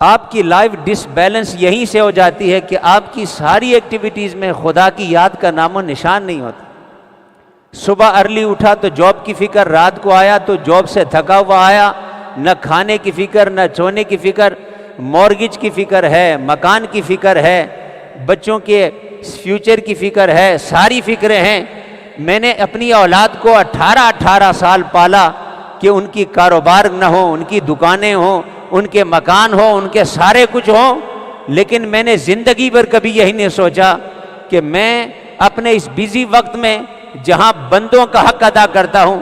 آپ کی لائف ڈس بیلنس یہیں سے ہو جاتی ہے کہ آپ کی ساری ایکٹیویٹیز میں خدا کی یاد کا نام و نشان نہیں ہوتا۔ صبح ارلی اٹھا تو جاب کی فکر، رات کو آیا تو جاب سے تھکا ہوا آیا، نہ کھانے کی فکر، نہ سونے کی فکر، مورگیج کی فکر ہے، مکان کی فکر ہے، بچوں کے فیوچر کی فکر ہے، ساری فکریں ہیں۔ میں نے اپنی اولاد کو 18 سال پالا کہ ان کی کاروبار نہ ہو، ان کی دکانیں ہوں، ان کے مکان ہوں، ان کے سارے کچھ ہوں، لیکن میں نے زندگی بھر کبھی یہی نہیں سوچا کہ میں اپنے اس بیزی وقت میں جہاں بندوں کا حق ادا کرتا ہوں،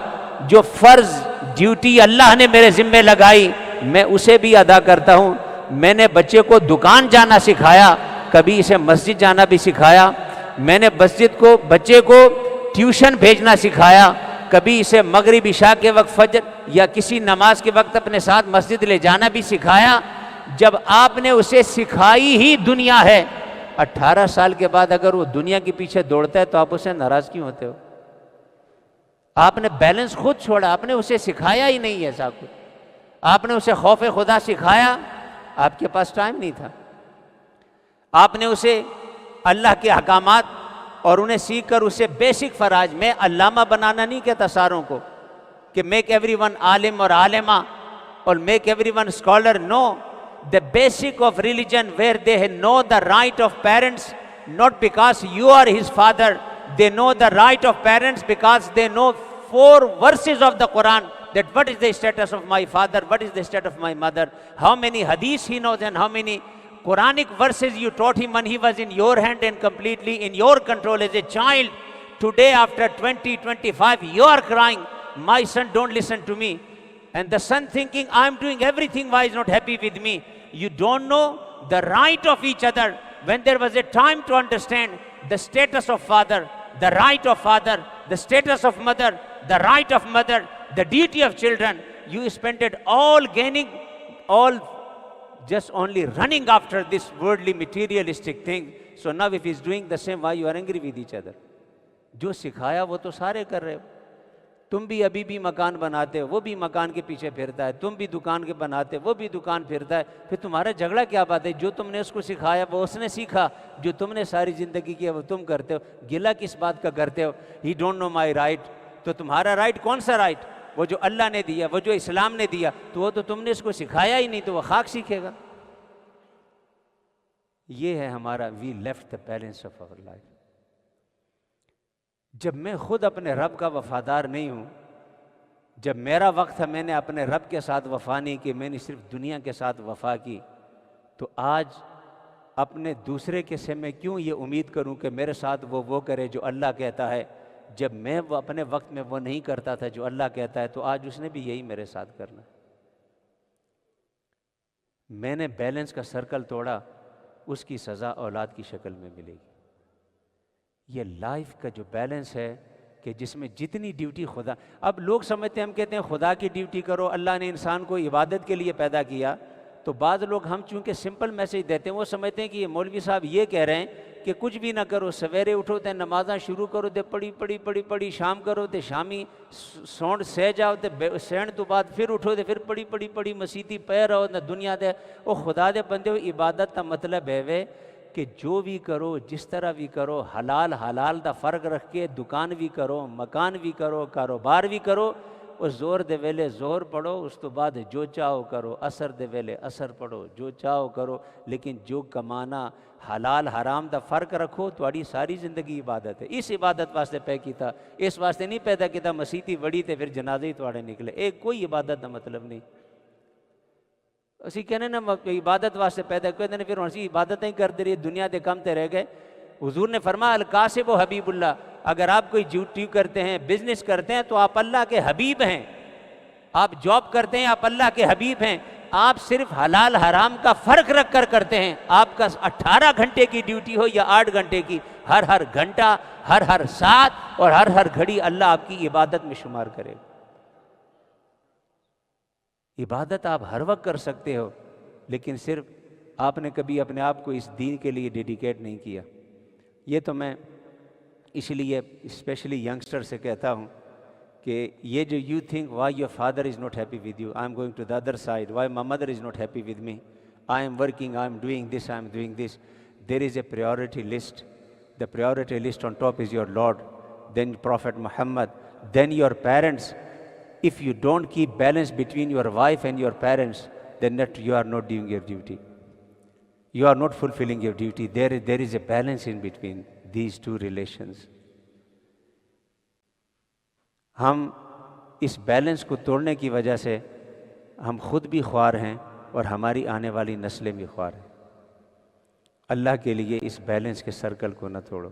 جو فرض ڈیوٹی اللہ نے میرے ذمے لگائی میں اسے بھی ادا کرتا ہوں۔ میں نے بچے کو دکان جانا سکھایا، کبھی اسے مسجد جانا بھی سکھایا۔ میں نے بچے کو ٹیوشن بھیجنا سکھایا، کبھی اسے مغرب عشاء کے وقت، فجر یا کسی نماز کے وقت اپنے ساتھ مسجد لے جانا بھی سکھایا۔ جب آپ نے اسے سکھائی ہی دنیا ہے، 18 سال کے بعد اگر وہ دنیا کے پیچھے دوڑتا ہے تو آپ اسے ناراض کیوں ہوتے ہو؟ آپ نے بیلنس خود چھوڑا، آپ نے اسے سکھایا ہی نہیں ایسا کچھ۔ آپ نے اسے خوف خدا سکھایا، آپ کے پاس ٹائم نہیں تھا۔ آپ نے اسے اللہ کے احکامات اور انہیں سیکھ کر اسے بیسک فرائض، میں علامہ بنانا نہیں کہتا ساروں کو کہ میک ایوری ون عالم اور عالمہ اور make everyone scholar, no, the basic of religion where they know the right of parents not because you are his father, they know the right of parents because they know 4 verses of the Quran, that what is the status of my father, what is the status of my mother, how many hadiths he knows and how many Quranic verses you taught him when he was in your hand and completely in your control as a child. Today after 25 you are crying, my son don't listen to me, and the son thinking I'm doing everything, why is not happy with me? You don't know the right of each other. When there was a time to understand the status of father, the right of father, the status of mother, the right of mother, the duty of children, you spent it all gaining, all just only running after this worldly materialistic thing. So now if he's doing the same, why you are angry with each other? جو سکھایا وہ تو سارے کر رہے ہو۔ تم بھی ابھی بھی مکان بناتے ہو، وہ بھی مکان کے پیچھے پھرتا ہے، تم بھی دکان کے بناتے ہو، وہ بھی دکان پھرتا ہے، پھر تمہارا جھگڑا کیا بات ہے؟ جو تم نے اس کو سکھایا وہ اس نے سیکھا، جو تم نے ساری زندگی کیا وہ تم کرتے ہو، گلہ کس بات کا کرتے ہو؟ He don't know my right. تو تمہارا رائٹ کون سا رائٹ؟ وہ جو اللہ نے دیا، وہ جو اسلام نے دیا، تو وہ تو تم نے اس کو سکھایا ہی نہیں، تو وہ خاک سیکھے گا۔ یہ ہے ہمارا we left the balance of our life. جب میں خود اپنے رب کا وفادار نہیں ہوں، جب میرا وقت ہے میں نے اپنے رب کے ساتھ وفا نہیں کی، میں نے صرف دنیا کے ساتھ وفا کی، تو آج اپنے دوسرے کے سے میں کیوں یہ امید کروں کہ میرے ساتھ وہ کرے جو اللہ کہتا ہے، جب میں وہ اپنے وقت میں وہ نہیں کرتا تھا جو اللہ کہتا ہے، تو آج اس نے بھی یہی میرے ساتھ کرنا۔ میں نے بیلنس کا سرکل توڑا، اس کی سزا اولاد کی شکل میں ملے گی۔ یہ لائف کا جو بیلنس ہے کہ جس میں جتنی ڈیوٹی خدا، اب لوگ سمجھتے ہیں، ہم کہتے ہیں خدا کی ڈیوٹی کرو، اللہ نے انسان کو عبادت کے لیے پیدا کیا، تو بعض لوگ ہم چونکہ سمپل میسج دیتے ہیں وہ سمجھتے ہیں کہ یہ مولوی صاحب یہ کہہ رہے ہیں کہ کچھ بھی نہ کرو، سویرے اٹھو تے نمازاں شروع کرو تے پڑھی شام کرو تے شامی سونڈ سہ جاؤ تے سہن تو بعد پھر اٹھو تے پھر پڑھی مسیتی پہ رہو نہ دنیا دے۔ او خدا دے بندے ہو، عبادت کا مطلب ہے کہ جو بھی کرو، جس طرح بھی کرو، حلال دا فرق رکھ کے دکان بھی کرو، مکان بھی کرو، کاروبار بھی کرو، اور زور دے ویلے زور پڑھو، اس تو بعد جو چاہو کرو، اثر دے ویلے اثر پڑھو، جو چاہو کرو، لیکن جو کمانا حلال حرام دا فرق رکھو، تھوڑی ساری زندگی عبادت ہے۔ اس عبادت واسطے پہ کیتا، اس واسطے نہیں پیدا کیتا مسیتی بڑی تے پھر جنازے ہی تھوڑے نکلے، ایک کوئی عبادت دا مطلب نہیں۔ اسی کہنے نا عبادت واسطے پیدا کہتے ہیں، پھر اسی عبادتیں ہی کرتے رہیے، دنیا دے کم تے رہ گئے۔ حضور نے فرمایا القاسب و حبیب اللہ، اگر آپ کوئی ڈیوٹی کرتے ہیں، بزنس کرتے ہیں، تو آپ اللہ کے حبیب ہیں۔ آپ جاب کرتے ہیں، آپ اللہ کے حبیب ہیں۔ آپ صرف حلال حرام کا فرق رکھ کر کرتے ہیں۔ آپ کا 18 گھنٹے کی ڈیوٹی ہو یا 8 گھنٹے کی، ہر گھنٹہ، ہر ساتھ اور ہر گھڑی اللہ آپ کی عبادت میں شمار کرے۔ عبادت آپ ہر وقت کر سکتے ہو، لیکن صرف آپ نے کبھی اپنے آپ کو اس دین کے لیے ڈیڈیکیٹ نہیں کیا۔ یہ تو میں اس لیے اسپیشلی ینگسٹر سے کہتا ہوں کہ یہ جو you think why your father is not happy with you, I am going to the other side, why my mother is not happy with me, I am working, I am doing this, I am doing this. There is a priority list. The priority list on top is your Lord, then Prophet Muhammad, then your parents. If you don't keep balance between your wife and your parents, then you are not doing your duty. You are not fulfilling your duty. There is a balance in between these two relations. ہم اس balance کو توڑنے کی وجہ سے ہم خود بھی خوار ہیں اور ہماری آنے والی نسلیں بھی خوار ہیں. اللہ کے لیے اس بیلنس کے سرکل کو نہ توڑو.